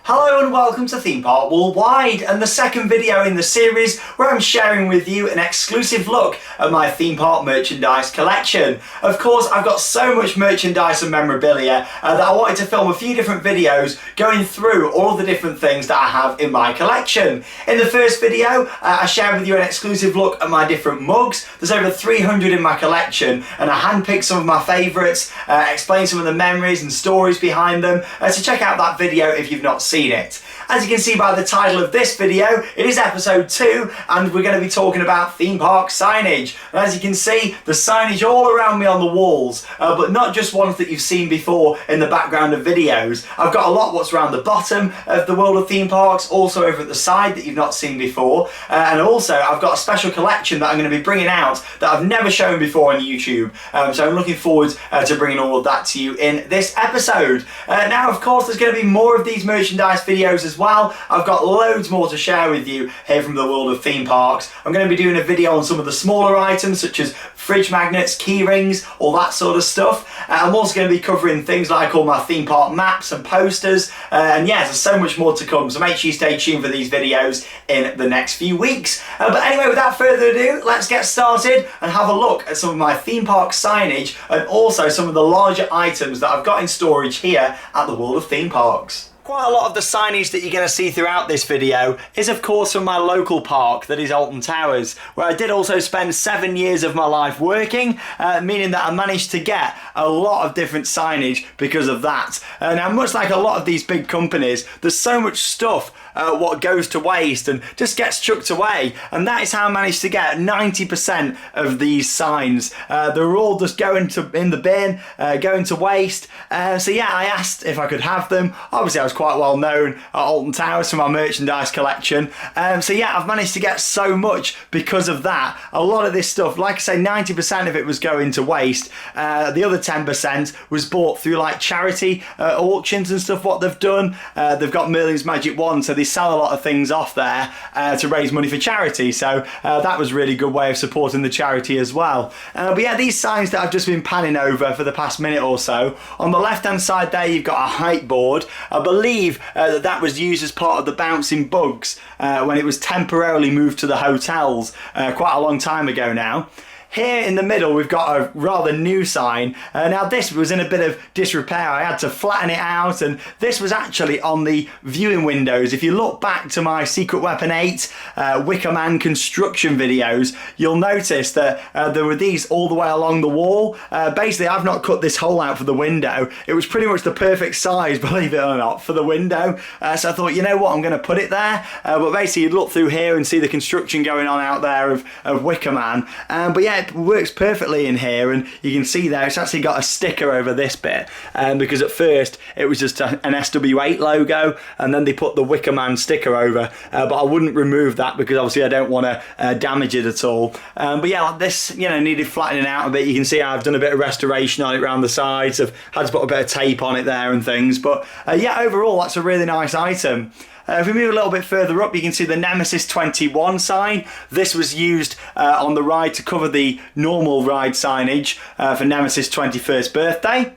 Hello and welcome to Theme Park Worldwide, and the second video in the series where I'm sharing with you an exclusive look at my theme park merchandise collection. Of course, I've got so much merchandise and memorabilia that I wanted to film a few different videos going through all of the different things that I have in my collection. In the first video, I shared with you an exclusive look at my different mugs. There's over 300 in my collection, and I handpicked some of my favourites, explained some of the memories and stories behind them, so check out that video if you've not seen it. As you can see by the title of this video, it is episode 2 and we're going to be talking about theme park signage. And as you can see, the signage all around me on the walls, but not just ones that you've seen before in the background of videos. I've got a lot what's around the bottom of the world of theme parks, also over at the side that you've not seen before, and also I've got a special collection that I'm going to be bringing out that I've never shown before on YouTube, so I'm looking forward to bringing all of that to you in this episode. Now of course there's going to be more of these merchandise videos as well. I've got loads more to share with you here from the world of theme parks. I'm going to be doing a video on some of the smaller items such as fridge magnets, key rings, all that sort of stuff. I'm also going to be covering things like all my theme park maps and posters, and yeah, there's so much more to come, so make sure you stay tuned for these videos in the next few weeks. But anyway, without further ado, let's get started and have a look at some of my theme park signage and also some of the larger items that I've got in storage here at the world of theme parks. Quite a lot of the signage that you're going to see throughout this video is of course from my local park, that is Alton Towers, where I did also spend 7 years of my life working, meaning that I managed to get a lot of different signage because of that. Now, much like a lot of these big companies, there's so much stuff what goes to waste and just gets chucked away, and that is how I managed to get 90% of these signs. They're all just going in the bin, going to waste. So yeah, I asked if I could have them. Obviously I was quite well known at Alton Towers for my merchandise collection, so yeah, I've managed to get so much because of that. A lot of this stuff, like I say, 90% of it was going to waste. The other 10% was bought through like charity auctions and stuff what they've done. They've got Merlin's Magic Wand, so they sell a lot of things off there to raise money for charity, so that was a really good way of supporting the charity as well. But yeah, these signs that I've just been panning over for the past minute or so, on the left hand side there you've got a height board. I believe that was used as part of the Bouncing Bugs when it was temporarily moved to the hotels quite a long time ago now. Here in the middle we've got a rather new sign. Now this was in a bit of disrepair. I had to flatten it out, and this was actually on the viewing windows. If you look back to my Secret Weapon 8 Wicker Man construction videos, you'll notice that there were these all the way along the wall. Basically I've not cut this hole out for the window. It was pretty much the perfect size, believe it or not, for the window. So I thought, you know what, I'm going to put it there. But basically you'd look through here and see the construction going on out there of Wicker Man. But yeah, it works perfectly in here, and you can see there it's actually got a sticker over this bit, because at first it was just an SW8 logo and then they put the Wicker Man sticker over, but I wouldn't remove that because obviously I don't want to damage it at all. But yeah, like this, you know, needed flattening out a bit. You can see I've done a bit of restoration on it around the sides. I've had to put a bit of tape on it there and things, but yeah, overall that's a really nice item. If we move a little bit further up, you can see the Nemesis 21 sign. This was used on the ride to cover the normal ride signage for Nemesis 21st birthday.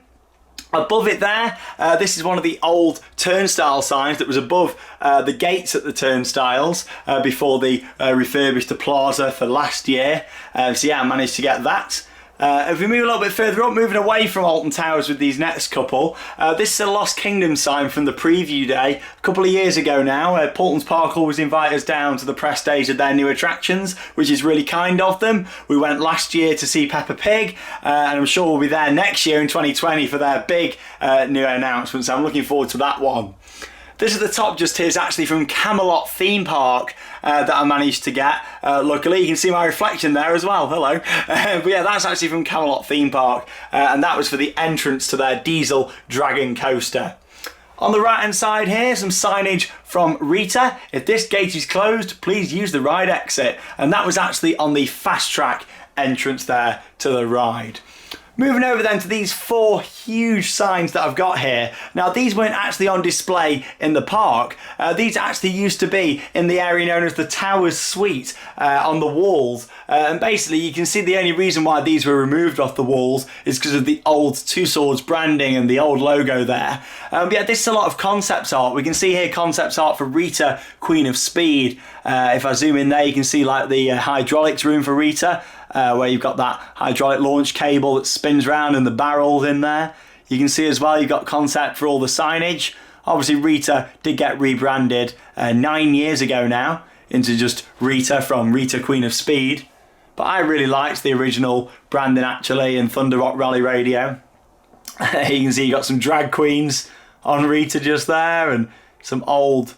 Above it there, this is one of the old turnstile signs that was above the gates at the turnstiles before they refurbished the plaza for last year. So yeah, I managed to get that. If we move a little bit further up, moving away from Alton Towers with these next couple, this is a Lost Kingdom sign from the preview day a couple of years ago now. Paulton's Park always invite us down to the press days of their new attractions, which is really kind of them. We went last year to see Peppa Pig, and I'm sure we'll be there next year in 2020 for their big new announcement, so I'm looking forward to that one. This at the top just here is actually from Camelot Theme Park that I managed to get. Luckily, you can see my reflection there as well. Hello. But yeah, that's actually from Camelot Theme Park, and that was for the entrance to their diesel dragon coaster. On the right hand side here, some signage from Rita. If this gate is closed, please use the ride exit. And that was actually on the fast track entrance there to the ride. Moving over then to these 4 huge signs that I've got here. Now these weren't actually on display in the park. These actually used to be in the area known as the Towers Suite on the walls. And basically you can see the only reason why these were removed off the walls is because of the old Two Swords branding and the old logo there. But yeah, this is a lot of concept art. We can see here concept art for Rita, Queen of Speed. If I zoom in there, you can see like the hydraulics room for Rita. Where you've got that hydraulic launch cable that spins around and the barrels in there. You can see as well you've got concept for all the signage. Obviously Rita did get rebranded 9 years ago now into just Rita from Rita Queen of Speed. But I really liked the original branding actually in Thunder Rock Rally Radio. You can see you got some drag queens on Rita just there and some old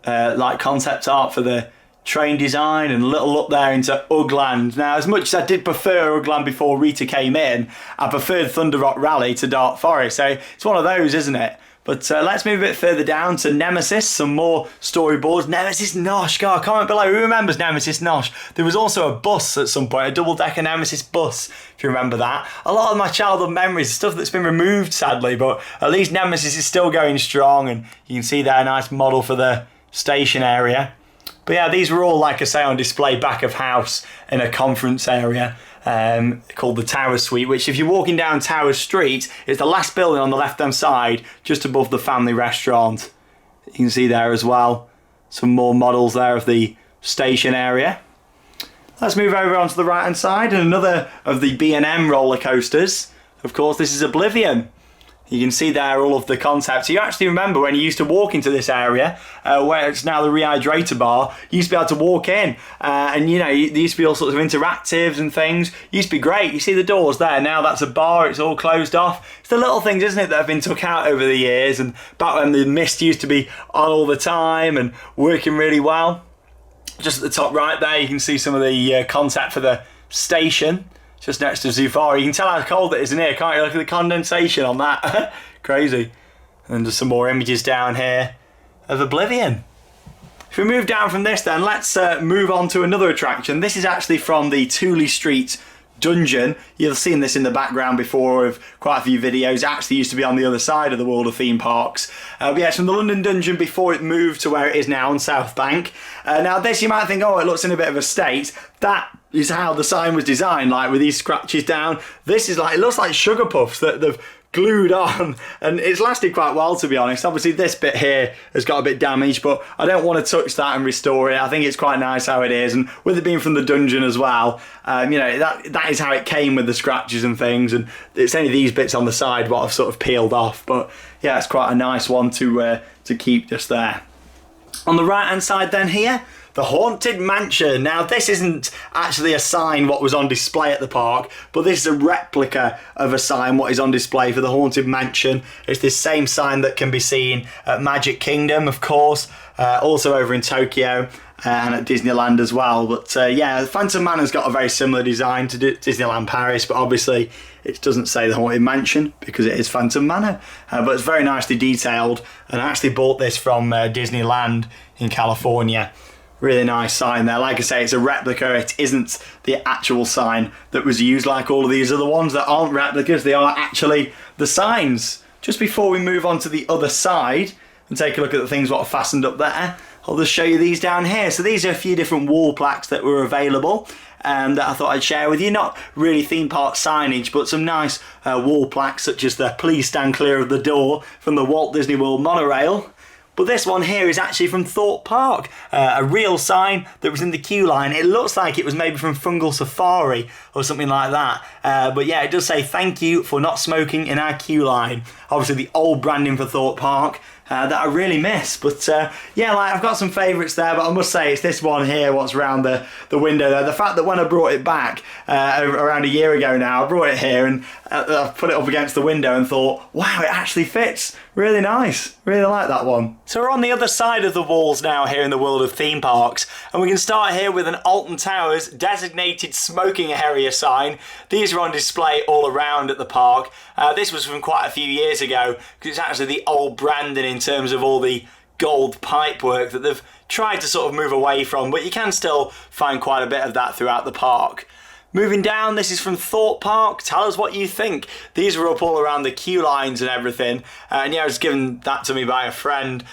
like concept art for the train design and a little look there into Ugland. Now, as much as I did prefer Ugland before Rita came in, I preferred Thunder Rock Rally to Dark Forest. So it's one of those, isn't it? But let's move a bit further down to Nemesis, some more storyboards. Nemesis Nosh, God, comment below, who remembers Nemesis Nosh? There was also a bus at some point, a double-decker Nemesis bus, if you remember that. A lot of my childhood memories, stuff that's been removed sadly, but at least Nemesis is still going strong, and you can see there a nice model for the station area. But yeah, these were all, like I say, on display back of house in a conference area called the Towers Suite, which if you're walking down Towers Street, is the last building on the left-hand side, just above the family restaurant. You can see there as well, some more models there of the station area. Let's move over onto the right-hand side, and another of the B&M roller coasters. Of course, this is Oblivion. You can see there all of the concepts. You actually remember when you used to walk into this area, where it's now the Rehydrator bar, you used to be able to walk in, and you know, there used to be all sorts of interactives and things. It used to be great. You see the doors there, now that's a bar, it's all closed off. It's the little things, isn't it, that have been took out over the years, and back when the mist used to be on all the time and working really well. Just at the top right there, you can see some of the concept for the station. Just next to Zufari. You can tell how cold it is in here, can't you? Look at the condensation on that. Crazy. And there's some more images down here of Oblivion. If we move down from this then, let's move on to another attraction. This is actually from the Tooley Street dungeon. You've seen this in the background before of quite a few videos. It actually used to be on the other side of the world of theme parks. But yeah, it's from the London dungeon before it moved to where it is now on South Bank. Now this, you might think, oh, it looks in a bit of a state. That is how the sign was designed, like with these scratches down. This is like, it looks like sugar puffs that they've glued on, and it's lasted quite well, to be honest. Obviously this bit here has got a bit damaged, but I don't want to touch that and restore it. I think it's quite nice how it is, and with it being from the dungeon as well, you know, that is how it came with the scratches and things, and it's only these bits on the side what I've sort of peeled off. But yeah, it's quite a nice one to keep just there. On the right hand side then here, the Haunted Mansion. Now this isn't actually a sign what was on display at the park, but this is a replica of a sign what is on display for the Haunted Mansion. It's this same sign that can be seen at Magic Kingdom, of course, also over in Tokyo, and at Disneyland as well. But yeah, the Phantom Manor's got a very similar design to Disneyland Paris, but obviously it doesn't say the Haunted Mansion because it is Phantom Manor. But it's very nicely detailed, and I actually bought this from Disneyland in California. Really nice sign there. Like I say, it's a replica. It isn't the actual sign that was used like all of these other ones that aren't replicas. They are actually the signs. Just before we move on to the other side and take a look at the things what are fastened up there, I'll just show you these down here. So these are a few different wall plaques that were available and that I thought I'd share with you. Not really theme park signage, but some nice wall plaques such as the "Please stand clear of the door" from the Walt Disney World Monorail. But this one here is actually from Thorpe Park, a real sign that was in the queue line. It looks like it was maybe from Fungal Safari or something like that. But yeah, it does say "Thank you for not smoking in our queue line." Obviously the old branding for Thorpe Park that I really miss. But yeah, like I've got some favourites there, but I must say it's this one here, what's around the window there. The fact that when I brought it back around a year ago now, I brought it here and I put it up against the window and thought, wow, it actually fits. Really nice. Really like that one. So we're on the other side of the walls now here in the world of theme parks, and we can start here with an Alton Towers designated smoking area sign. These are on display all around at the park. This was from quite a few years ago because it's actually the old branding in terms of all the gold pipe work that they've tried to sort of move away from, but you can still find quite a bit of that throughout the park. Moving down, this is from Thorpe Park. Tell us what you think. These were up all around the queue lines and everything. And yeah, I was given that to me by a friend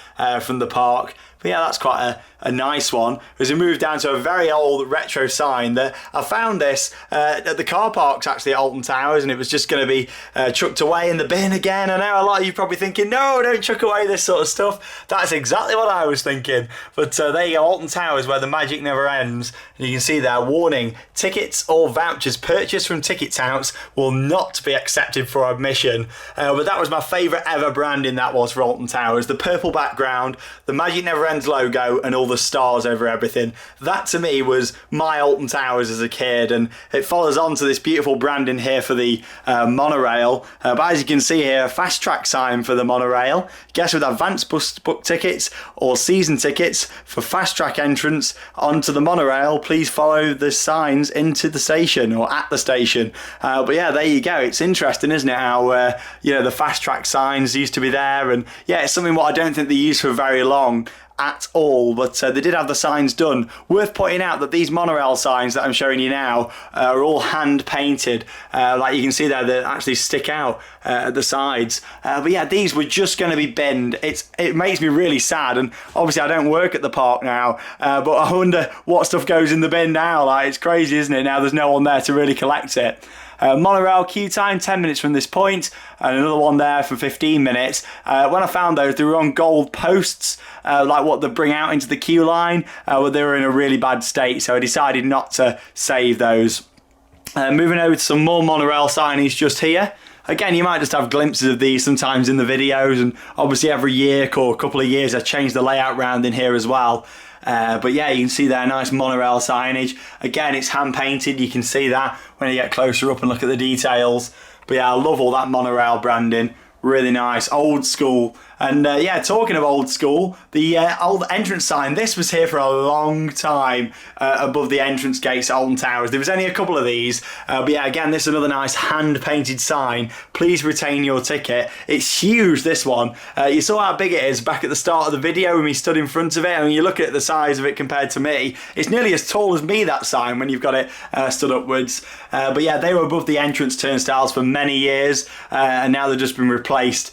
from the park. But yeah, that's quite a nice one. As we move down to a very old retro sign that I found this at the car parks actually at Alton Towers, and it was just going to be chucked away in the bin again. I know a lot of you probably thinking, no, don't chuck away this sort of stuff. That's exactly what I was thinking. But there you go, Alton Towers, where the magic never ends. And you can see there, warning, tickets or vouchers purchased from ticket touts will not be accepted for admission. But that was my favourite ever branding, that was, for Alton Towers. The purple background, the magic never ends logo, and all the stars over everything. That to me was my Alton Towers as a kid, and it follows on to this beautiful branding here for the monorail. But as you can see here, a fast track sign for the monorail. Guess with advance book tickets or season tickets for fast track entrance onto the monorail, please follow the signs into the station or at the station. But yeah, there you go. It's interesting, isn't it, how you know, the fast track signs used to be there, and yeah, it's something what I don't think they used for very long at all, but they did have the signs done. Worth pointing out that these monorail signs that I'm showing you now are all hand painted, like you can see there, they actually stick out at the sides. But yeah, these were just going to be binned. It makes me really sad, and obviously I don't work at the park now, but I wonder what stuff goes in the bin now. Like, it's crazy, isn't it? Now there's no one there to really collect it. Monorail queue time 10 minutes from this point, and another one there for 15 minutes. When I found those, they were on gold posts, like what they bring out into the queue line, but they were in a really bad state, so I decided not to save those. Moving over to some more monorail signage just here. Again, you might just have glimpses of these sometimes in the videos, and obviously every year or a couple of years I change the layout round in here as well. But yeah, you can see there, nice monorail signage. Again, it's hand painted, you can see that when you get closer up and look at the details. But yeah, I love all that monorail branding. Really nice, old school. And yeah, talking of old school, the old entrance sign, this was here for a long time above the entrance gates at Alton Towers. There was only a couple of these, but yeah, again, this is another nice hand-painted sign. Please retain your ticket. It's huge, this one. You saw how big it is back at the start of the video when we stood in front of it, and when you look at the size of it compared to me, it's nearly as tall as me, that sign, when you've got it stood upwards. But yeah, they were above the entrance turnstiles for many years, and now they've just been replaced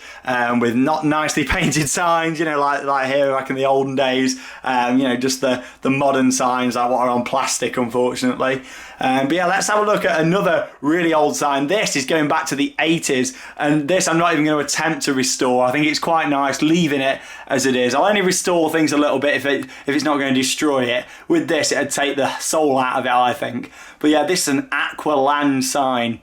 with not nicely painted signs, you know, like here back in the olden days, you know, just the modern signs like what are on plastic, unfortunately. But yeah, let's have a look at another really old sign. This is going back to the 80s, and this I'm not even going to attempt to restore. I think it's quite nice leaving it as it is. I'll only restore things a little bit if it's not going to destroy it. With this, it'd take the soul out of it, I think. But yeah, this is an Oakwood Land sign,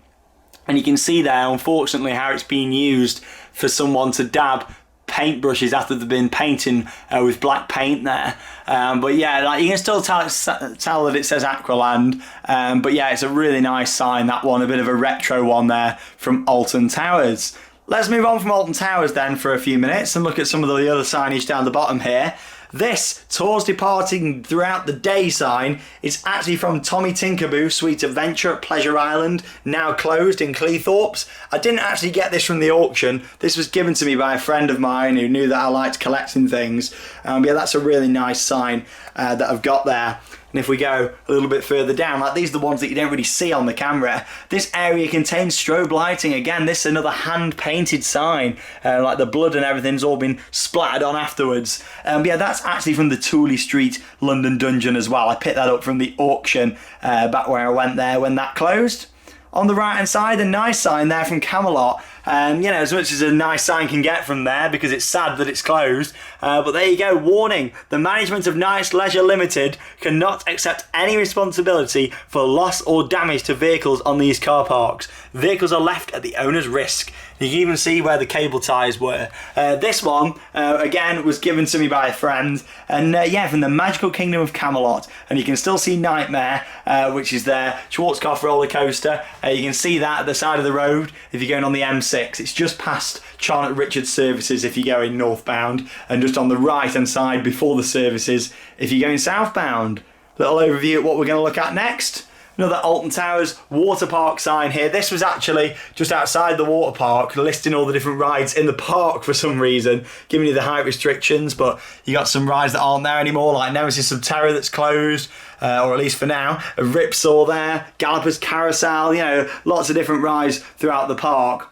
and you can see there, unfortunately, how it's been used for someone to dab paintbrushes after they've been painting with black paint there. But yeah, like, you can still tell that it says Aqualand. But yeah, it's a really nice sign, that one, a bit of a retro one there from Alton Towers. Let's move on from Alton Towers then for a few minutes and look at some of the other signage down the bottom here. This tours departing throughout the day sign is actually from Tommy Tinkerboo Sweet Adventure at Pleasure Island, now closed in Cleethorpes. I didn't actually get this from the auction. This was given to me by a friend of mine who knew that I liked collecting things. Yeah, that's a really nice sign that I've got there. And if we go a little bit further down, like these are the ones that you don't really see on the camera. This area contains strobe lighting. Again, this is another hand-painted sign. Like the blood and everything's all been splattered on afterwards. Yeah, that's actually from the Tooley Street London Dungeon as well. I picked that up from the auction back where I went there when that closed. On the right hand side, a nice sign there from Camelot. You know, as much as a nice sign can get from there, because it's sad that it's closed. But there you go, warning, the management of Nice Leisure Limited cannot accept any responsibility for loss or damage to vehicles on these car parks. Vehicles are left at the owner's risk. You can even see where the cable ties were. This one, again, was given to me by a friend. And yeah, from the magical kingdom of Camelot. And you can still see Nightmare, which is there. Schwarzkopf roller coaster. You can see that at the side of the road if you're going on the M6. It's just past Charlotte Richards services if you're going northbound. And just on the right hand side before the services if you're going southbound. Little overview of what we're going to look at next. Another Alton Towers water park sign here. This was actually just outside the water park, listing all the different rides in the park for some reason, giving you the height restrictions, but you got some rides that aren't there anymore, like Nemesis of Terror that's closed, or at least for now. A Ripsaw there, Gallopers Carousel, you know, lots of different rides throughout the park.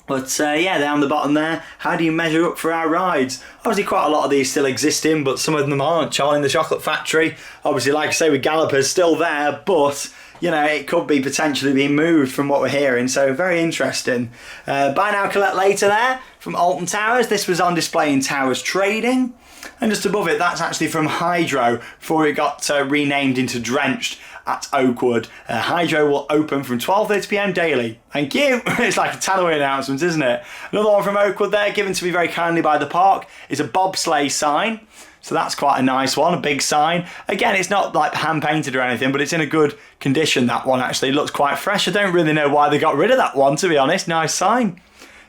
But yeah, down the bottom there, how do you measure up for our rides? Obviously quite a lot of these still existing, but some of them aren't. Charlie and the Chocolate Factory, obviously like I say with Gallopers, still there, but you know, it could be potentially being moved from what we're hearing, so very interesting. Buy Now Collect Later there, from Alton Towers. This was on display in Towers Trading. And just above it, that's actually from Hydro, before it got renamed into Drenched at Oakwood. Hydro will open from 12:30 p.m. daily. Thank you. It's like a Tannoy announcement, isn't it? Another one from Oakwood there, given to me very kindly by the park, is a bobsleigh sign. So that's quite a nice one, a big sign. Again, it's not like hand painted or anything, but it's in a good condition, that one actually. It looks quite fresh. I don't really know why they got rid of that one, to be honest. Nice sign.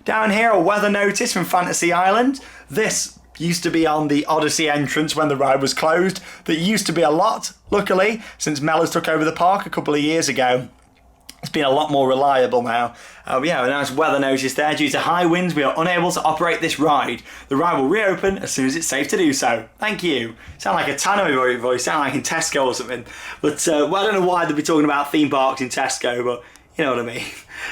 Down here, a weather notice from Fantasy Island. This used to be on the Odyssey entrance when the ride was closed. That used to be a lot, luckily, since Mellors took over the park a couple of years ago. It's been a lot more reliable now. Yeah, a nice weather notice there. Due to high winds, we are unable to operate this ride. The ride will reopen as soon as it's safe to do so. Thank you. Sound like a Tannoy voice, sound like in Tesco or something. But well, I don't know why they'd be talking about theme parks in Tesco, but you know what I mean.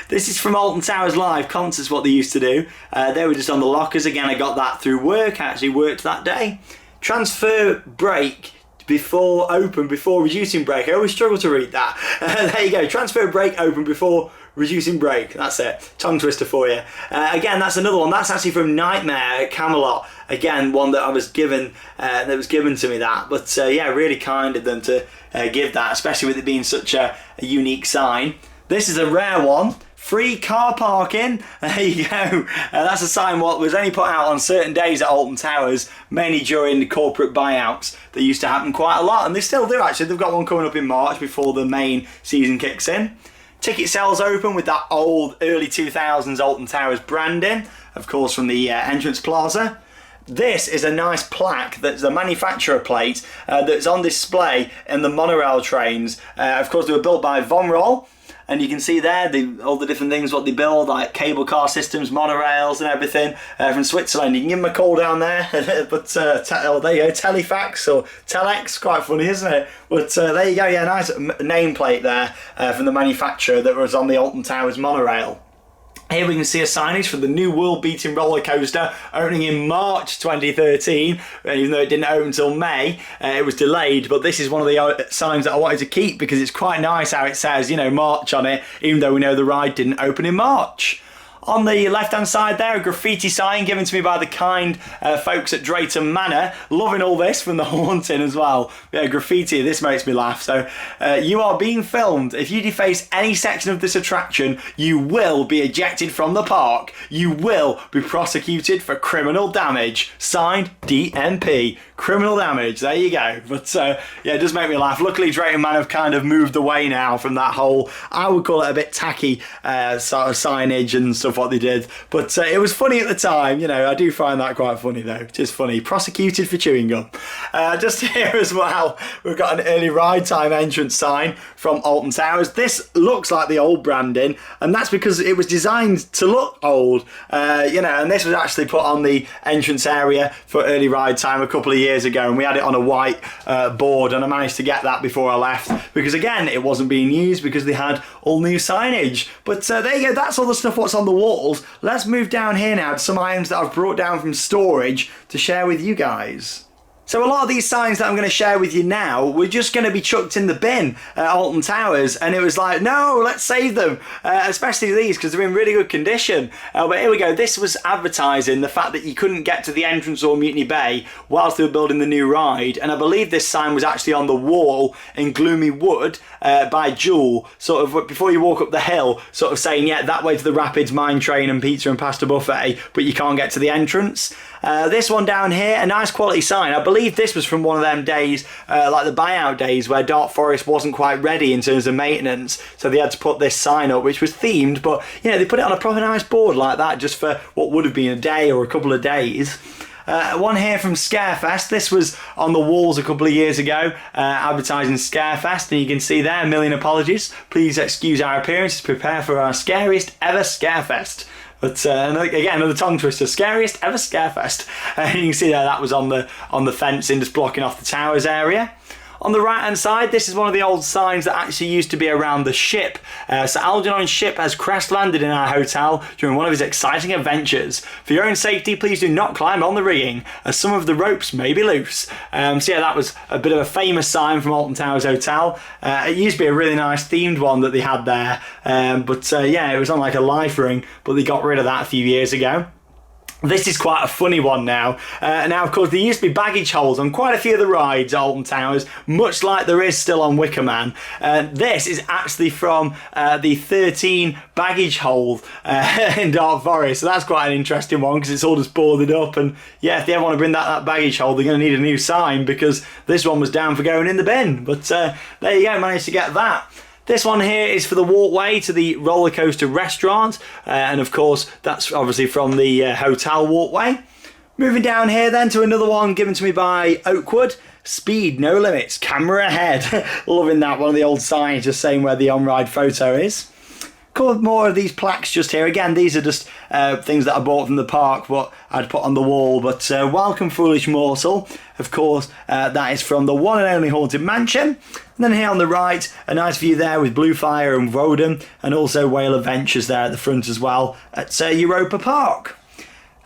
This is from Alton Towers Live Concerts, what they used to do. They were just on the lockers. Again, I got that through work. I actually worked that day. Transfer break before open, before reducing break. I always struggle to read that. There you go. Transfer break open before reducing break. That's it. Tongue twister for you. Again, that's another one. That's actually from Nightmare at Camelot. Again, one that I was given, that was given to me that. But yeah, really kind of them to give that, especially with it being such a unique sign. This is a rare one. Free car parking. There you go. That's a sign what was only put out on certain days at Alton Towers, mainly during the corporate buyouts that used to happen quite a lot, and they still do actually. They've got one coming up in March before the main season kicks in. Ticket sales open with that old early 2000s Alton Towers branding, of course from the entrance plaza. This is a nice plaque that's a manufacturer plate that's on display in the Monorail trains. Of course, they were built by Von Roll. And you can see there all the different things what they build, like cable car systems, monorails and everything from Switzerland. You can give them a call down there. But there you go, Telefax or Telex, quite funny, isn't it? But there you go, yeah, nice nameplate there from the manufacturer that was on the Alton Towers monorail. Here we can see a signage for the new world-beating roller coaster opening in March 2013. Even though it didn't open until May, it was delayed. But this is one of the signs that I wanted to keep because it's quite nice how it says, you know, March on it, even though we know the ride didn't open in March. On the left-hand side there, a graffiti sign given to me by the kind folks at Drayton Manor. Loving all this from the haunting as well. Yeah, graffiti, this makes me laugh. So, you are being filmed. If you deface any section of this attraction, you will be ejected from the park. You will be prosecuted for criminal damage. Signed, DMP. Criminal damage, there you go. But yeah, it does make me laugh. Luckily, Drayton Manor have kind of moved away now from that whole, I would call it a bit tacky sort of signage and stuff what they did. But it was funny at the time, you know, I do find that quite funny though. Just funny. Prosecuted for chewing gum. Just here as well, we've got an early ride time entrance sign from Alton Towers. This looks like the old branding, and that's because it was designed to look old, you know, and this was actually put on the entrance area for early ride time a couple of years ago, and we had it on a white board, and I managed to get that before I left because again it wasn't being used because they had all new signage. But there you go, that's all the stuff what's on the walls. Let's move down here now to some items that I've brought down from storage to share with you guys. So a lot of these signs that I'm going to share with you now were just going to be chucked in the bin at Alton Towers, and it was like, no, let's save them, especially these because they're in really good condition. But here we go, this was advertising the fact that you couldn't get to the entrance or Mutiny Bay whilst they were building the new ride, and I believe this sign was actually on the wall in Gloomy Wood by Jewel, sort of before you walk up the hill, sort of saying, yeah, that way to the Rapids Mine Train and Pizza and Pasta Buffet, but you can't get to the entrance. This one down here, a nice quality sign. I believe this was from one of them days, like the buyout days, where Dark Forest wasn't quite ready in terms of maintenance, so they had to put this sign up, which was themed, but you know, they put it on a proper nice board like that just for what would have been a day or a couple of days. One here from Scarefest. This was on the walls a couple of years ago, advertising Scarefest, and you can see there, a million apologies. Please excuse our appearance, prepare for our scariest ever Scarefest. But again, another tongue twister, scariest ever Scarefest. You can see there that was on the fencing, just blocking off the towers area. On the right hand side, this is one of the old signs that actually used to be around the ship. So Algernon's ship has crash landed in our hotel during one of his exciting adventures. For your own safety, please do not climb on the rigging, as some of the ropes may be loose. So yeah, that was a bit of a famous sign from Alton Towers Hotel. It used to be a really nice themed one that they had there. Yeah, it was on like a life ring, but they got rid of that a few years ago. This is quite a funny one now. Now, of course, there used to be baggage holds on quite a few of the rides at Alton Towers, much like there is still on Wicker Man. This is actually from the 13 baggage hold in Dark Forest, so that's quite an interesting one because it's all just boarded up. And yeah, if they ever want to bring that baggage hold, they're going to need a new sign because this one was down for going in the bin. But there you go, managed to get that. This one here is for the walkway to the roller coaster restaurant, and of course that's obviously from the hotel walkway. Moving down here then to another one given to me by Oakwood. Speed, no limits, camera ahead. Loving that, one of the old signs just saying where the on-ride photo is. Couple more of these plaques just here. Again, these are just things that I bought from the park, but I'd put on the wall. But welcome, foolish mortal. Of course, that is from the one and only Haunted Mansion. And then here on the right, a nice view there with Blue Fire and Woden, and also Whale Adventures there at the front as well at Europa Park.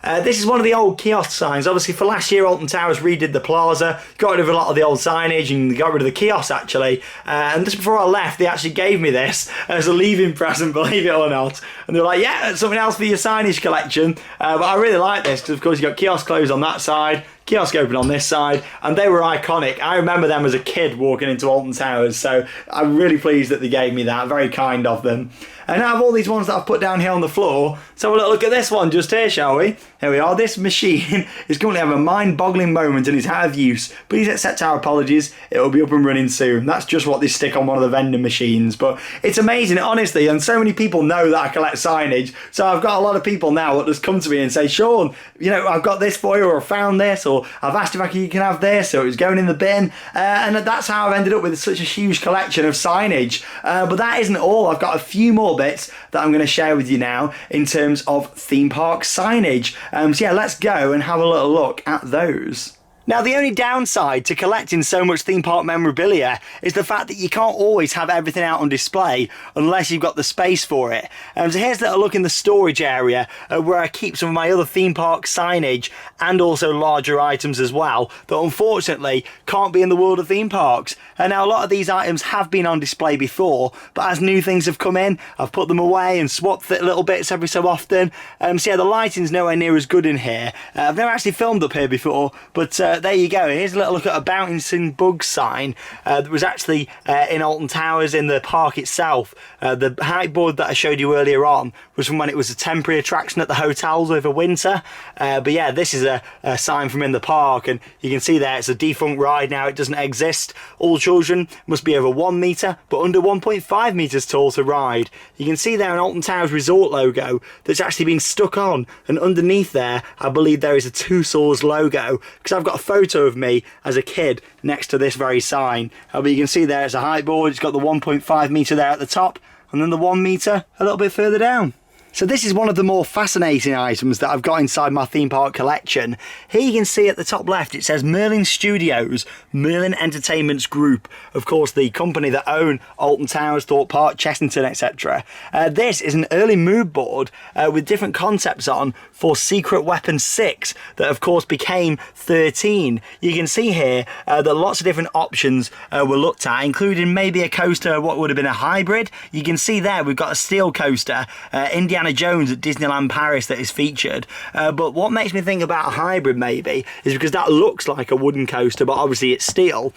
This is one of the old kiosk signs. Obviously for last year, Alton Towers redid the plaza, got rid of a lot of the old signage and got rid of the kiosks actually. And just before I left, they actually gave me this as a leaving present, believe it or not. And they were like, yeah, something else for your signage collection. But I really like this because of course you've got kiosk closed on that side, kiosk open on this side, and they were iconic. I remember them as a kid walking into Alton Towers, so I'm really pleased that they gave me that. Very kind of them. And out of all these ones that I've put down here on the floor, let's have a little look at this one just here, shall we? Here we are. This machine is currently having a mind-boggling moment and is out of use. Please accept our apologies. It will be up and running soon. That's just what they stick on one of the vending machines. But it's amazing, honestly, and so many people know that I collect signage. So I've got a lot of people now that just come to me and say, Sean, you know, I've got this for you, or I found this, or I've asked if you can have this, or it's going in the bin. And that's how I've ended up with such a huge collection of signage. But that isn't all. I've got a few more bits that I'm going to share with you now in terms of theme park signage. So yeah, let's go and have a little look at those. Now, the only downside to collecting so much theme park memorabilia is the fact that you can't always have everything out on display unless you've got the space for it. So here's a little look in the storage area where I keep some of my other theme park signage and also larger items as well that unfortunately can't be in the world of theme parks. And now a lot of these items have been on display before, but as new things have come in, I've put them away and swapped little bits every so often. So yeah, the lighting's nowhere near as good in here. I've never actually filmed up here before, but there you go. Here's a little look at a bouncing bug sign that was actually in Alton Towers in the park itself. The height board that I showed you earlier on was from when it was a temporary attraction at the hotels over winter. But yeah, this is a sign from in the park, and you can see there it's a defunct ride now. It doesn't exist. All children must be over 1 metre but under 1.5 metres tall to ride. You can see there an Alton Towers Resort logo that's actually been stuck on, and underneath there I believe there is a Two Swords logo, because I've got a photo of me as a kid next to this very sign. But you can see there it's a height board. It's got the 1.5 metre there at the top, and then the 1 metre a little bit further down. So this is one of the more fascinating items that I've got inside my theme park collection. Here you can see at the top left it says Merlin Studios, Merlin Entertainments Group, of course the company that own Alton Towers, Thorpe Park, Chessington, etc. This is an early mood board with different concepts on for Secret Weapon 6 that of course became 13. You can see here that lots of different options were looked at, including maybe a coaster, what would have been a hybrid. You can see there we've got a steel coaster, Indiana Jones at Disneyland Paris that is featured. But what makes me think about a hybrid maybe is because that looks like a wooden coaster, but obviously it's steel.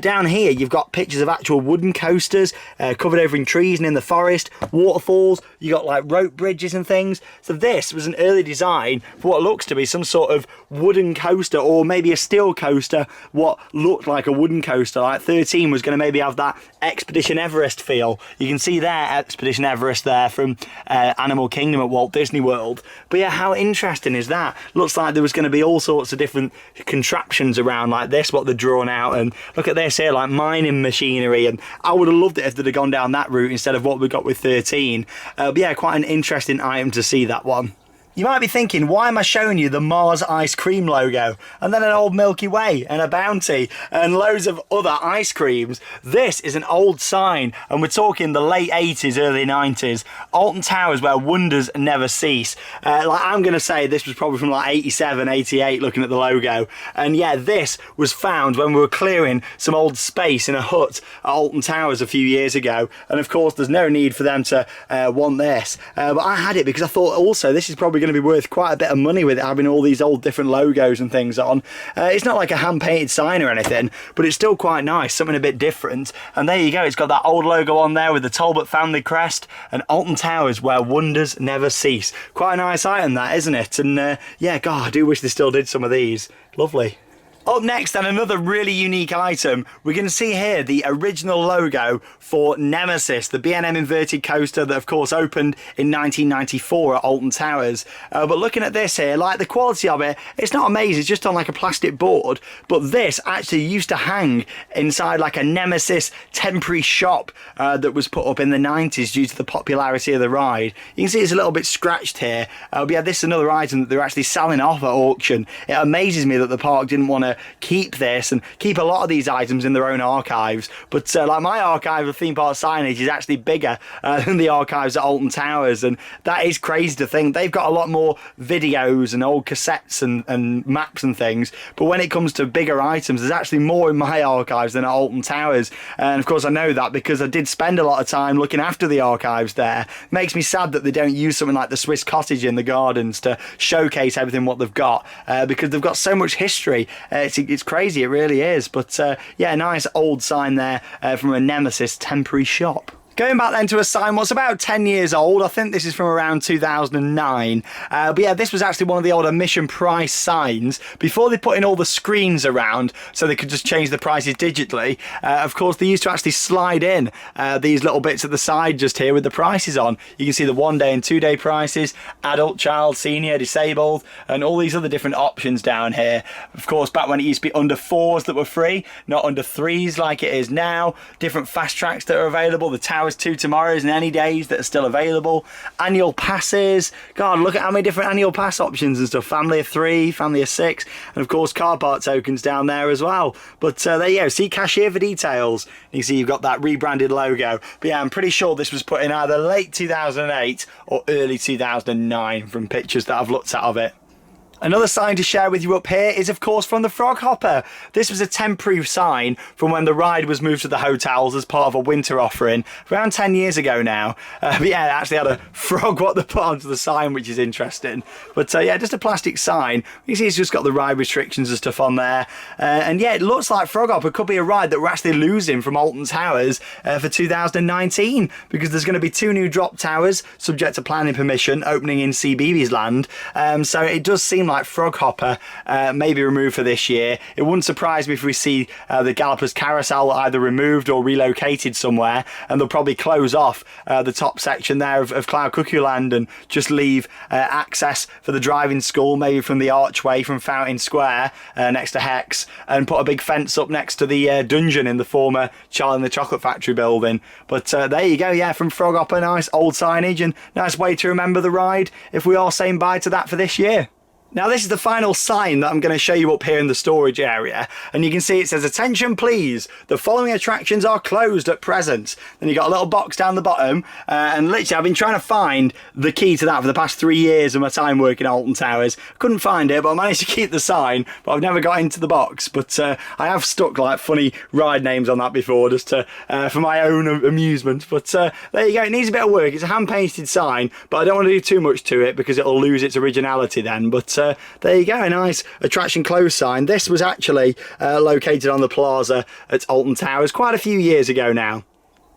Down here you've got pictures of actual wooden coasters covered over in trees and in the forest, waterfalls, you got like rope bridges and things. So this was an early design for what looks to be some sort of wooden coaster, or maybe a steel coaster, what looked like a wooden coaster. Like 13 was going to maybe have that Expedition Everest feel. You can see there Expedition Everest there from Animal Animal Kingdom at Walt Disney World. But yeah, how interesting is that? Looks like there was going to be all sorts of different contraptions around like this, what they're drawn out, and look at this here, like mining machinery, and I would have loved it if they'd have gone down that route instead of what we got with 13. But yeah, quite an interesting item to see, that one. You might be thinking, why am I showing you the Mars ice cream logo and then an old Milky Way and a Bounty and loads of other ice creams? This is an old sign, and we're talking the late 80s, early 90s. Alton Towers, where wonders never cease. Like I'm going to say this was probably from like 87, 88, looking at the logo. And yeah, this was found when we were clearing some old space in a hut at Alton Towers a few years ago. And of course, there's no need for them to want this. But I had it because I thought also this is probably going to be worth quite a bit of money with it having all these old different logos and things on. It's not like a hand painted sign or anything, but it's still quite nice, something a bit different. And there you go, it's got that old logo on there with the Talbot family crest and Alton Towers, where wonders never cease. Quite a nice item that, isn't it? And yeah, God, I do wish they still did some of these. Lovely. Up next, and another really unique item, we're going to see here the original logo for Nemesis, the B&M inverted coaster that of course opened in 1994 at Alton Towers. But looking at this here, like the quality of it, it's not amazing, it's just on like a plastic board, but this actually used to hang inside like a Nemesis temporary shop that was put up in the 90s due to the popularity of the ride. You can see it's a little bit scratched here, but yeah, this is another item that they're actually selling off at auction. It amazes me that the park didn't want to keep this and keep a lot of these items in their own archives, but like my archive of theme park signage is actually bigger than the archives at Alton Towers, and that is crazy to think. They've got a lot more videos and old cassettes and maps and things, but when it comes to bigger items, there's actually more in my archives than at Alton Towers. And of course I know that because I did spend a lot of time looking after the archives there. It makes me sad that they don't use something like the Swiss Cottage in the gardens to showcase everything what they've got, because they've got so much history. It's crazy, it really is. But yeah, nice old sign there from a Nemesis temporary shop. Going back then to a sign what's about 10 years old, I think this is from around 2009, but yeah, this was actually one of the older Mission Price signs before they put in all the screens around so they could just change the prices digitally. Of course, they used to actually slide in these little bits at the side just here with the prices on. You can see the 1 day and 2 day prices, adult, child, senior, disabled, and all these other different options down here. Of course, back when it used to be under 4s that were free, not under 3s like it is now. Different fast tracks that are available, the Towers 2 tomorrows and any days that are still available. Annual passes. God, look at how many different annual pass options and stuff. Family of 3, family of 6, and of course car park tokens down there as well. But there you go, see cashier for details. You can see you've got that rebranded logo. But yeah, I'm pretty sure this was put in either late 2008 or early 2009 from pictures that I've looked at of it. Another sign to share with you up here is of course from the Frog Hopper. This was a temporary sign from when the ride was moved to the hotels as part of a winter offering around 10 years ago now. But yeah, it actually had a frog what they put onto the sign, which is interesting. But yeah, just a plastic sign. You can see it's just got the ride restrictions and stuff on there. And yeah, it looks like Frog Hopper could be a ride that we're actually losing from Alton Towers for 2019, because there's going to be 2 new drop towers subject to planning permission opening in CBeebies Land. So it does seem like Frog Hopper may be removed for this year. It wouldn't surprise me if we see the Gallopers Carousel either removed or relocated somewhere, and they'll probably close off the top section there of Cloud Cuckoo Land and just leave access for the driving school, maybe from the archway from Fountain Square next to Hex, and put a big fence up next to the dungeon in the former Charlie and the Chocolate Factory building. But there you go, yeah, from Frog Hopper, nice old signage and nice way to remember the ride if we are saying bye to that for this year. Now this is the final sign that I'm going to show you up here in the storage area, and you can see it says, "Attention please, the following attractions are closed at present." Then you got a little box down the bottom, and literally I've been trying to find the key to that for the past 3 years of my time working at Alton Towers. Couldn't find it, but I managed to keep the sign, but I've never got into the box. But I have stuck like funny ride names on that before, just to for my own amusement. But there you go, it needs a bit of work. It's a hand painted sign, but I don't want to do too much to it because it'll lose its originality then. But there you go, a nice attraction closed sign. This was actually located on the plaza at Alton Towers quite a few years ago now.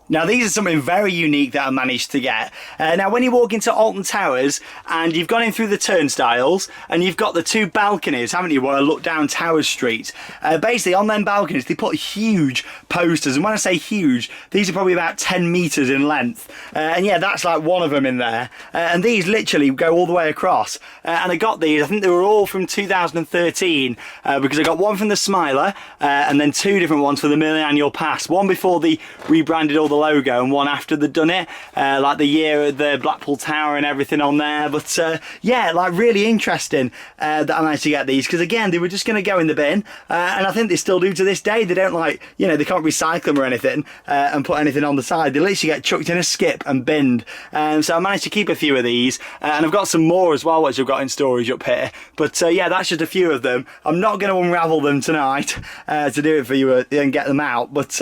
Now these are something very unique that I managed to get. Now when you walk into Alton Towers and you've gone in through the turnstiles and you've got the two balconies, haven't you, where I look down Towers Street. Basically on them balconies they put huge posters, and when I say huge, these are probably about 10 metres in length. And yeah, that's like one of them in there. And these literally go all the way across. And I got these, I think they were all from 2013, because I got one from the Smiler and then two different ones for the Millennial Pass. One before they rebranded all the logo and one after they'd done it, like the year of the Blackpool Tower and everything on there. But yeah, like really interesting that I managed to get these, because again they were just going to go in the bin, and I think they still do to this day. They don't, like, you know, they can't recycle them or anything and put anything on the side. They literally get chucked in a skip and binned. So I managed to keep a few of these, and I've got some more as well which I've got in storage up here. But yeah, that's just a few of them. I'm not going to unravel them tonight to do it for you and get them out, but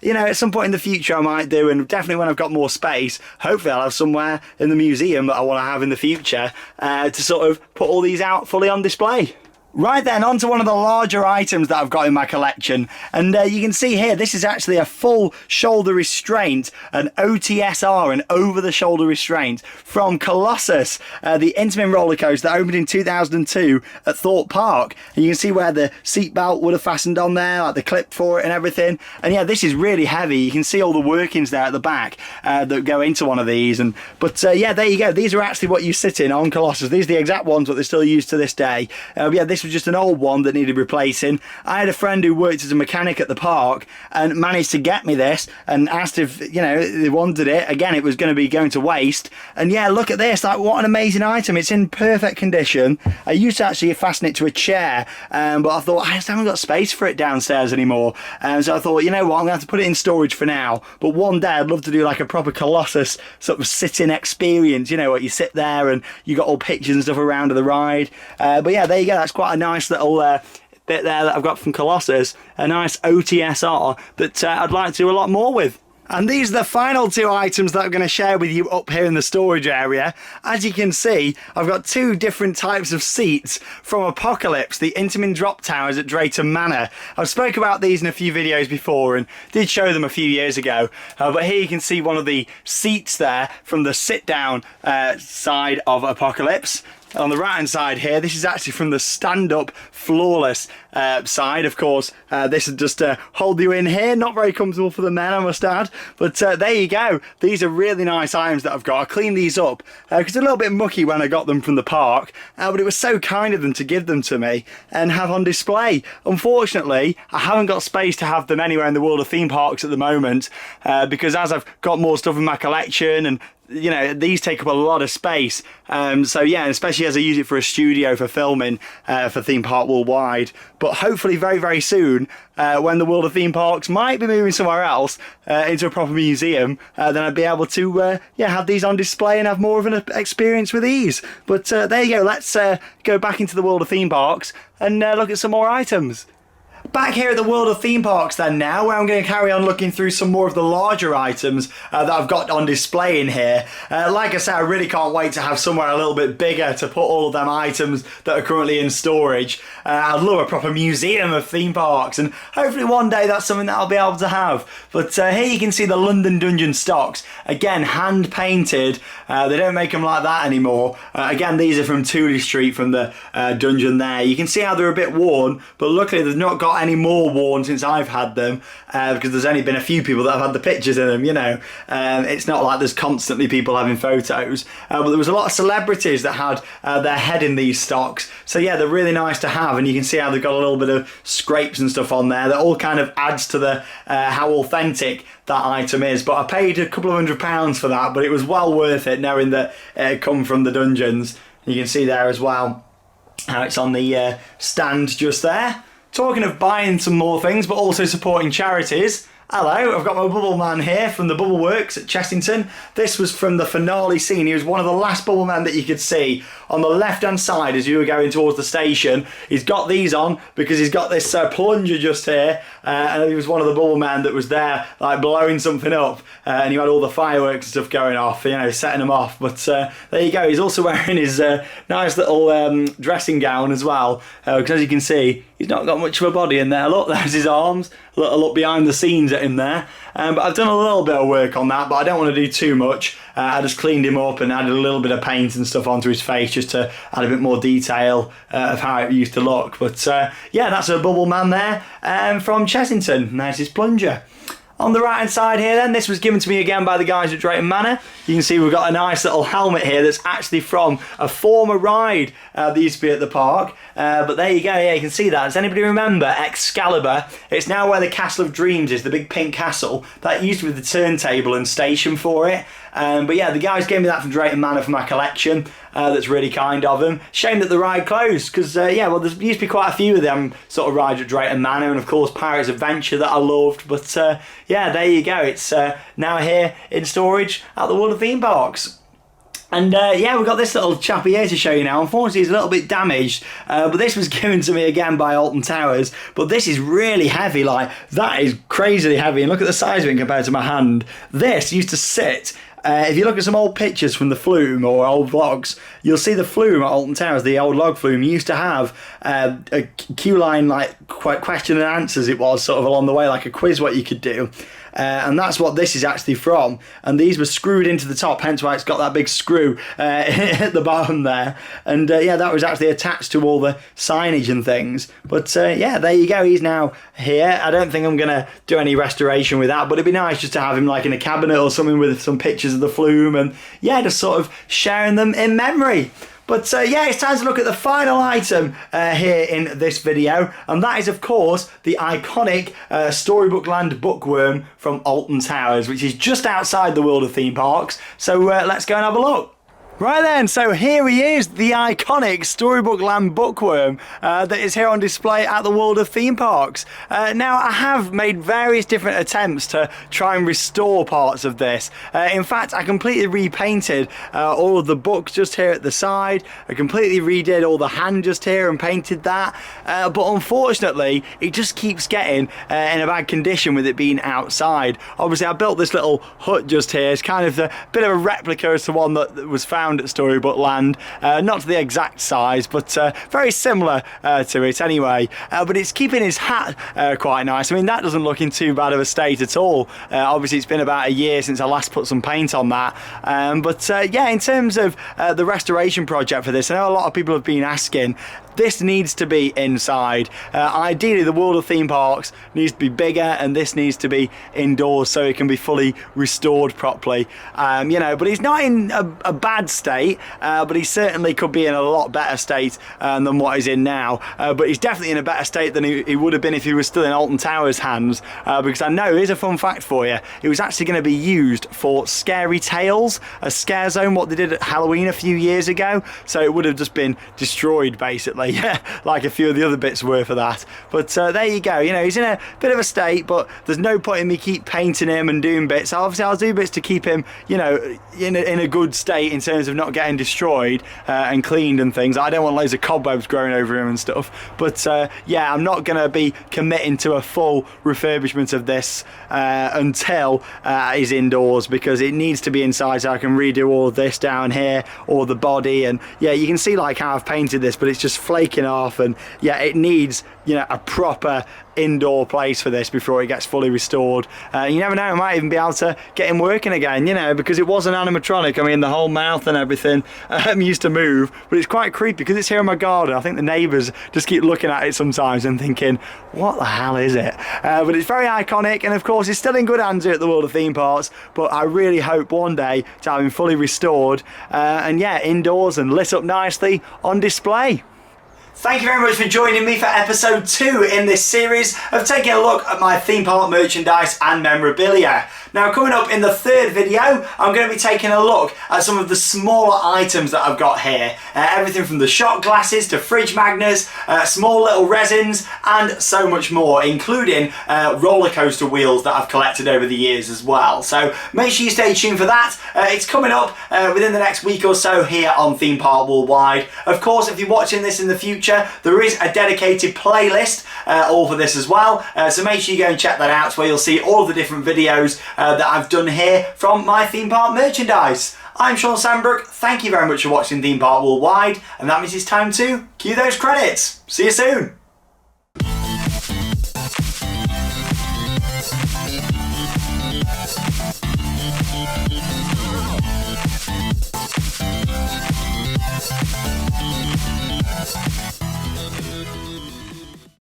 you know, at some point in the future I might do, and definitely when I've got more space, hopefully I'll have somewhere in the museum that I want to have in the future to sort of put all these out fully on display. Right then, on to one of the larger items that I've got in my collection, and you can see here this is actually a full shoulder restraint, an OTSR, an over the shoulder restraint from Colossus, the Intamin roller coaster that opened in 2002 at Thorpe Park. And you can see where the seatbelt would have fastened on there, like the clip for it and everything. And yeah, this is really heavy. You can see all the workings there at the back that go into one of these. But yeah, there you go. These are actually what you sit in on Colossus. These are the exact ones that they still use to this day. Yeah, this was just an old one that needed replacing. I had a friend who worked as a mechanic at the park and managed to get me this, and asked if, you know, they wanted it. Again, it was going to be going to waste. And yeah, look at this, like what an amazing item. It's in perfect condition. I used to actually fasten it to a chair, but I thought I just haven't got space for it downstairs anymore. So I thought, you know what, I'm going to have to put it in storage for now. But one day I'd love to do like a proper Colossus sort of sitting experience, you know, what you sit there and you got all pictures and stuff around of the ride. But yeah, there you go. That's quite a nice little bit there that I've got from Colossus, a nice OTSR that I'd like to do a lot more with. And these are the final two items that I'm going to share with you up here in the storage area. As you can see, I've got two different types of seats from Apocalypse, the Intamin drop towers at Drayton Manor. I've spoke about these in a few videos before and did show them a few years ago. But here you can see one of the seats there from the sit-down side of Apocalypse. On the right hand side here, this is actually from the stand-up floorless side. Of course, this would just hold you in here. Not very comfortable for the men, I must add. But there you go. These are really nice items that I've got. I cleaned these up because they're a little bit mucky when I got them from the park. But it was so kind of them to give them to me and have on display. Unfortunately, I haven't got space to have them anywhere in the world of theme parks at the moment because as I've got more stuff in my collection, and you know, these take up a lot of space. So yeah, especially as I use it for a studio for filming for Theme Park Worldwide. But hopefully very, very soon, when the world of theme parks might be moving somewhere else into a proper museum, then I'd be able to yeah, have these on display and have more of an experience with these. But there you go. Let's go back into the world of theme parks and look at some more items. Back here at the world of theme parks then now, where I'm going to carry on looking through some more of the larger items that I've got on display in here. Like I said, I really can't wait to have somewhere a little bit bigger to put all of them items that are currently in storage. I'd love a proper museum of theme parks, and hopefully one day that's something that I'll be able to have. But here you can see the London Dungeon stocks. Again, hand painted. They don't make them like that anymore. Again, these are from Tooley Street from the dungeon there. You can see how they're a bit worn, but luckily they've not got any more worn since I've had them, because there's only been a few people that have had the pictures in them, you know. It's not like there's constantly people having photos, but there was a lot of celebrities that had their head in these stocks. So yeah, they're really nice to have, and you can see how they've got a little bit of scrapes and stuff on there that all kind of adds to the how authentic that item is. But I paid a couple of £100 for that, but it was well worth it knowing that it come from the dungeons. You can see there as well how it's on the stand just there. Talking of buying some more things, but also supporting charities. Hello, I've got my Bubble Man here from the Bubble Works at Chessington. This was from the finale scene. He was one of the last Bubble Men that you could see. On the left-hand side as you were going towards the station, he's got these on because he's got this plunger just here. And he was one of the Bubble Men that was there, like blowing something up. And you had all the fireworks and stuff going off, you know, setting them off. But there you go. He's also wearing his nice little dressing gown as well. Because as you can see, he's not got much of a body in there. Look, there's his arms. Look behind the scenes get him there. But I've done a little bit of work on that, but I don't want to do too much. I just cleaned him up and added a little bit of paint and stuff onto his face just to add a bit more detail of how it used to look. But yeah, that's a bubble man there from Chessington. There's his plunger. On the right hand side here then, this was given to me again by the guys at Drayton Manor. You can see we've got a nice little helmet here that's actually from a former ride that used to be at the park. But there you go, yeah, you can see that. Does anybody remember Excalibur? It's now where the Castle of Dreams is, the big pink castle. That used to be the turntable and station for it. But yeah, the guys gave me that from Drayton Manor for my collection. That's really kind of them. Shame that the ride closed because, yeah, well, there used to be quite a few of them sort of rides at Drayton Manor, and of course Pirates Adventure that I loved. But yeah, there you go. It's now here in storage at the World of Theme Parks. And yeah, we've got this little chappy here to show you now. Unfortunately, it's a little bit damaged, but this was given to me again by Alton Towers. But this is really heavy, like, that is crazily heavy. And look at the size of it compared to my hand. This used to sit... if you look at some old pictures from the Flume or old vlogs, you'll see the Flume at Alton Towers, the old log Flume, used to have a queue line, like question and answers it was, sort of along the way, like a quiz what you could do. And that's what this is actually from. And these were screwed into the top, hence why it's got that big screw at the bottom there. And yeah, that was actually attached to all the signage and things. But yeah, there you go, he's now here. I don't think I'm going to do any restoration with that, but it'd be nice just to have him like in a cabinet or something with some pictures of the Flume, and yeah, just sort of sharing them in memory. But yeah, it's time to look at the final item here in this video, and that is of course the iconic Storybook Land bookworm from Alton Towers, which is just outside the World of Theme Parks. So let's go and have a look. Right then, so here he is, the iconic Storybook Land bookworm that is here on display at the World of Theme Parks. Now, I have made various different attempts to try and restore parts of this. In fact, I completely repainted all of the books just here at the side. I completely redid all the hand just here and painted that. But unfortunately, it just keeps getting in a bad condition with it being outside. Obviously, I built this little hut just here. It's kind of a bit of a replica as to one that was found at Storybook Land, not to the exact size, but very similar to it anyway. But it's keeping his hat quite nice. I mean, that doesn't look in too bad of a state at all. Obviously, it's been about a year since I last put some paint on that. But yeah, in terms of the restoration project for this, I know a lot of people have been asking. This needs to be inside. Ideally, the World of Theme Parks needs to be bigger, and this needs to be indoors so it can be fully restored properly. You know, but he's not in a bad state, but he certainly could be in a lot better state than what he's in now. But he's definitely in a better state than he would have been if he was still in Alton Towers' hands. Because I know, here's a fun fact for you, it was actually going to be used for Scary Tales, a scare zone, what they did at Halloween a few years ago. So it would have just been destroyed, basically. Like a few of the other bits were for that. But there you go, you know, he's in a bit of a state, but there's no point in me keep painting him and doing bits. Obviously I'll do bits to keep him, you know, in a good state in terms of not getting destroyed and cleaned and things. I don't want loads of cobwebs growing over him and stuff. But yeah, I'm not going to be committing to a full refurbishment of this until he's indoors, because it needs to be inside so I can redo all of this down here, all the body, and yeah, you can see like how I've painted this, but it's just flaking off, and yeah, it needs, you know, a proper indoor place for this before it gets fully restored. You never know, I might even be able to get him working again, you know, because it was an animatronic. I mean, the whole mouth and everything used to move, but it's quite creepy because it's here in my garden. I think the neighbours just keep looking at it sometimes and thinking, what the hell is it? But it's very iconic, and of course it's still in good hands here at the World of Theme Parks, but I really hope one day to have him fully restored and yeah, indoors and lit up nicely on display. Thank you very much for joining me for episode 2 in this series of taking a look at my theme park merchandise and memorabilia. Now, coming up in the 3rd video, I'm going to be taking a look at some of the smaller items that I've got here. Everything from the shot glasses to fridge magnets, small little resins, and so much more, including roller coaster wheels that I've collected over the years as well. So make sure you stay tuned for that. It's coming up within the next week or so here on Theme Park Worldwide. Of course, if you're watching this in the future, there is a dedicated playlist all for this as well. So make sure you go and check that out, where you'll see all the different videos that I've done here from my theme park merchandise. I'm Sean Sandbrook, thank you very much for watching Theme Park Worldwide, and that means it's time to cue those credits. See you soon! you.